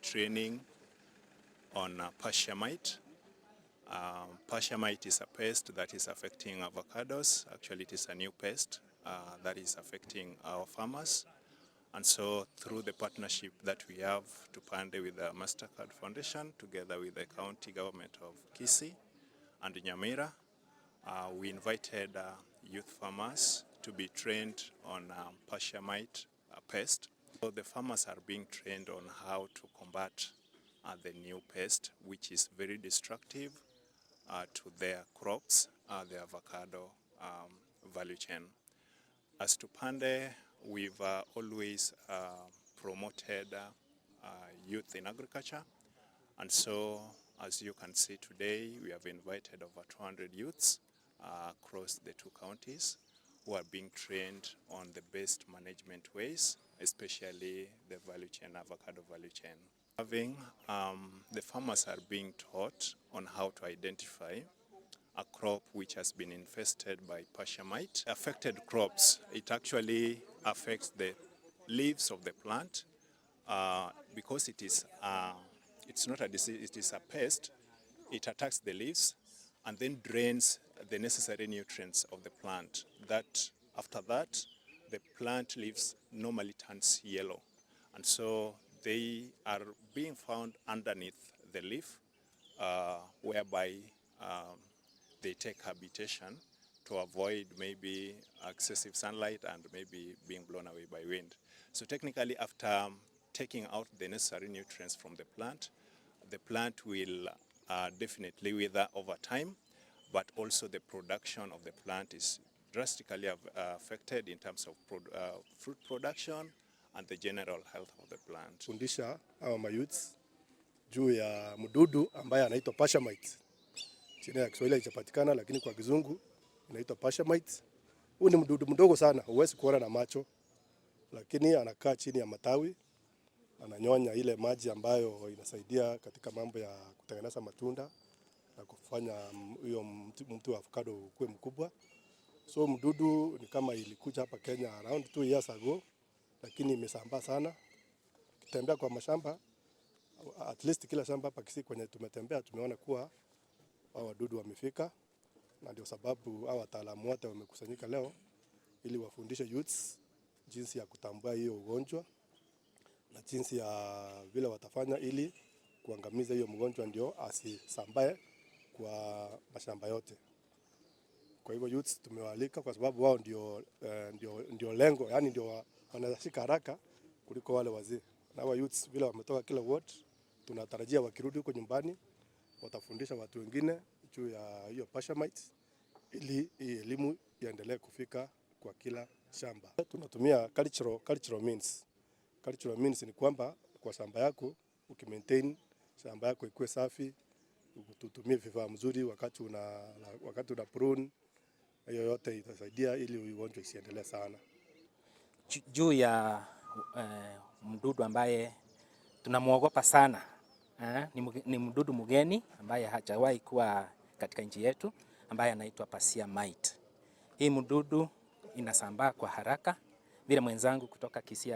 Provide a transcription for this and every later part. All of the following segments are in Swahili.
training on pasture mite. Pasture mite is a pest that is affecting avocados. Actually, it is a new pest that is affecting our farmers. And so through the partnership that we have Tupande with the Mastercard Foundation, together with the county government of Kisii and Nyamira, we invited youth farmers to be trained on pasture mite pest. So the farmers are being trained on how to combat the new pest, which is very destructive to their crops, the avocado value chain. As Tupande, we've always promoted youth in agriculture, and so as you can see today, we have invited over 200 youths across the two counties who are being trained on the best management ways, especially the value chain, avocado value chain. The farmers are being taught on how to identify a crop which has been infested by pasture mite. Affected crops, it actually affects the leaves of the plant because it's not a disease, it is a pest. It attacks the leaves and then drains the necessary nutrients of the plant. After that, the plant leaves normally turns yellow, and so they are being found underneath the leaf, whereby they take habitation to avoid maybe excessive sunlight and maybe being blown away by wind. So technically, after taking out the necessary nutrients from the plant will definitely wither over time, but also the production of the plant is drastically affected in terms of fruit production and the general health of the plant. Fundisha hawa mayouths juu ya mdudu ambaye anaitwa pasture mite. Chini ya Kiswahili haijapatikana, lakini kwa Kizungu inaitwa pasture mite. Huu ni mdudu mdogo sana, huwezi kuona na macho, lakini anakaa chini ya matawi, ananyonya ile maji ambayo inasaidia katika mambo ya kutengeneza matunda na kufanya hiyo mti wa avocado ukue mkubwa. So mdudu ni kama ilikuja hapa Kenya around 2 years ago, lakini imesambaa sana. Kitembea kwa mashamba, at least kila shamba hapa Kisii kwenye tumetembea tumeona kuwa hao wadudu wamefika, na ndio sababu hao wataalamu wote wamekusanyika leo ili wafundishe youths jinsi ya kutambua hiyo ugonjwa na jinsi ya vile watafanya ili kuangamiza hiyo mgonjwa ndio asisambae kwa mashamba yote. Kwa hivyo youths tumewaalika kwa sababu wao ndio lengo, yani ndio wanashika haraka kuliko wale wazee. Na wa youths vile wametoka kila ward, tunatarajia wakirudi huko nyumbani watafundisha watu wengine juu ya hiyo pasture mite ili elimu iendelee kufika kwa kila shamba. Tunatumia cultural means. Cultural means ni kwamba kwa shamba yako ukimaintain shamba yako ikuwe safi, tutumie vifaa mzuri wakati una prune, hiyo yote itasaidia ili ugonjwa isiendelee sana. Juu ya mdudu ambaye tunamuogopa sana. Ni mdudu mgeni ambaye hajawahi kuwa katika nchi yetu, ambaye anaitwa pasture mite. Hii mdudu inasambaa kwa haraka. Vile mwenzangu kutoka Kisii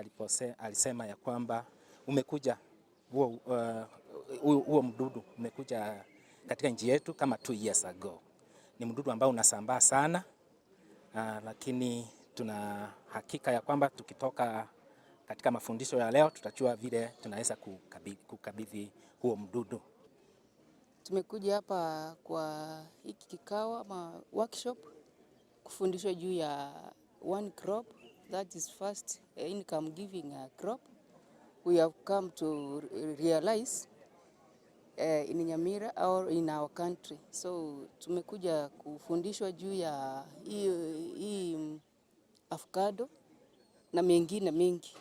alisema ya kwamba umekuja huo mdudu umekuja katika nchi yetu kama 2 years ago. Ni mdudu ambao unasambaa sana, lakini tuna hakika ya kwamba tukitoka katika mafundisho ya leo tutajua vile tunaweza kukabidhi huo mdudu. Tumekuja hapa kwa hiki kikao ama workshop kufundishwa juu ya one crop that is first income giving crop. We have come to realize in Nyamira or in our country. So tumekuja kufundishwa juu ya hii avocado na mengine mengi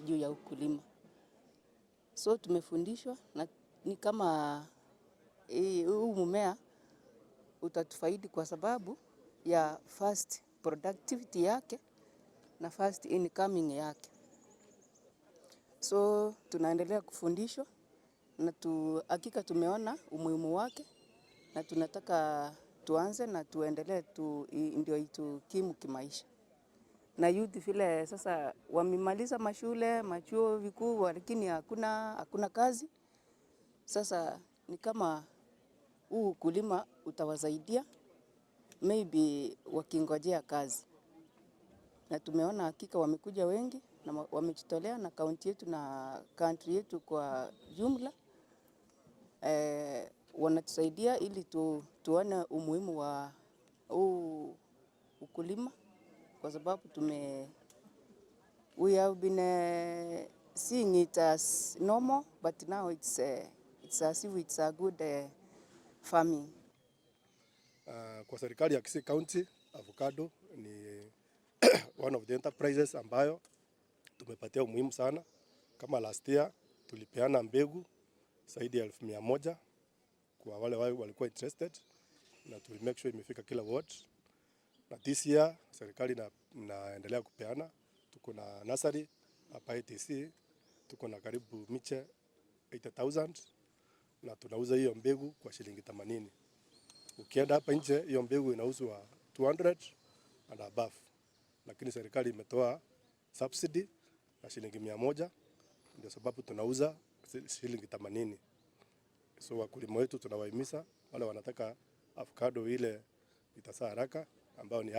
juu ya ukulima. So tumefundishwa na ni kama huu mmea utatufaidi kwa sababu ya first productivity yake na first incoming yake. So tunaendelea kufundishwa na hakika tumeona umuhimu wake na tunataka tuanze na tuendelee ndio itukimu kimaisha. na youth vile sasa wamemaliza mashule, machuo vikuu, lakini hakuna kazi. Sasa ni kama huu ukulima utawasaidia maybe wakingojea kazi, na tumeona hakika wamekuja wengi na wamejitolea, na kaunti yetu na country yetu kwa jumla wanatusaidia ili tuone umuhimu wa huu ukulima, kwa sababu we have been seeing it as normal, but now it's as if it's a good farming. Kwa serikali ya Kisii County, avocado ni one of the enterprises ambayo tumepatia umuhimu sana. Kama last year tulipeana mbegu zaidi ya 1,100 kwa wale walikuwa interested, na tuli make sure imefika kila ward. Na this year serikali inaendelea kupeana. Tuko na nursery hapa ITC, tuko na karibu miche 80,000 na tunauza hiyo mbegu kwa shilingi 80. Ukienda hapa nje hiyo mbegu inauzwa 200 and above, lakini serikali imetoa subsidy na shilingi 100, ndio sababu tunauza shilingi 80. So wakulima wetu tunawahimiza wale wanataka avocado ile itazaa haraka, ambao ni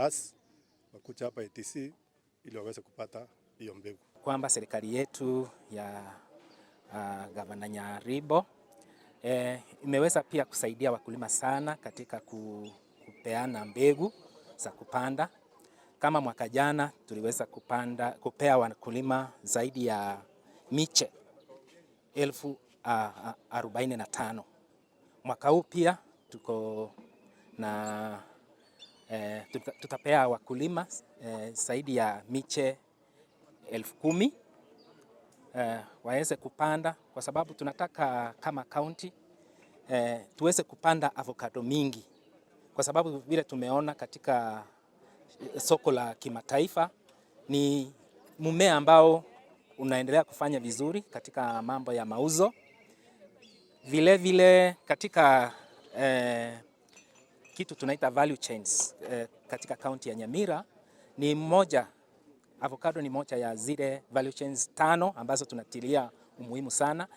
wakuja hapa ITC ili waweze kupata hiyo mbegu. Kwamba serikali yetu ya Gavana Nyaribo imeweza pia kusaidia wakulima sana katika kupeana mbegu za kupanda. Kama mwaka jana tuliweza kupea wakulima zaidi ya miche 45,000. Mwaka huu pia tuko na tutapea wakulima zaidi ya miche 10,000 waweze kupanda, kwa sababu tunataka kama county tuweze kupanda avocado mingi, kwa sababu vile tumeona katika soko la kimataifa ni mmea ambao unaendelea kufanya vizuri katika mambo ya mauzo. Vile katika kitu tunaita value chains katika kaunti ya Nyamira avocado ni moja ya zile value chains 5 ambazo tunatilia umuhimu sana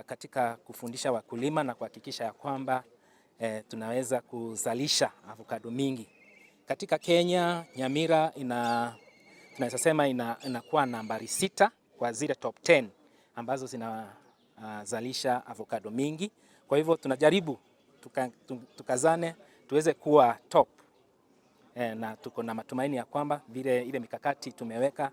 katika kufundisha wakulima na kuhakikisha ya kwamba tunaweza kuzalisha avocado mingi. Katika Kenya, Nyamira tunaweza sema inakuwa nambari 6 kwa zile top 10 ambazo zinazalisha avocado mingi. Kwa hivyo tunajaribu tukazane tuweze kuwa top, na tuko na matumaini ya kwamba vile ile mikakati tumeweka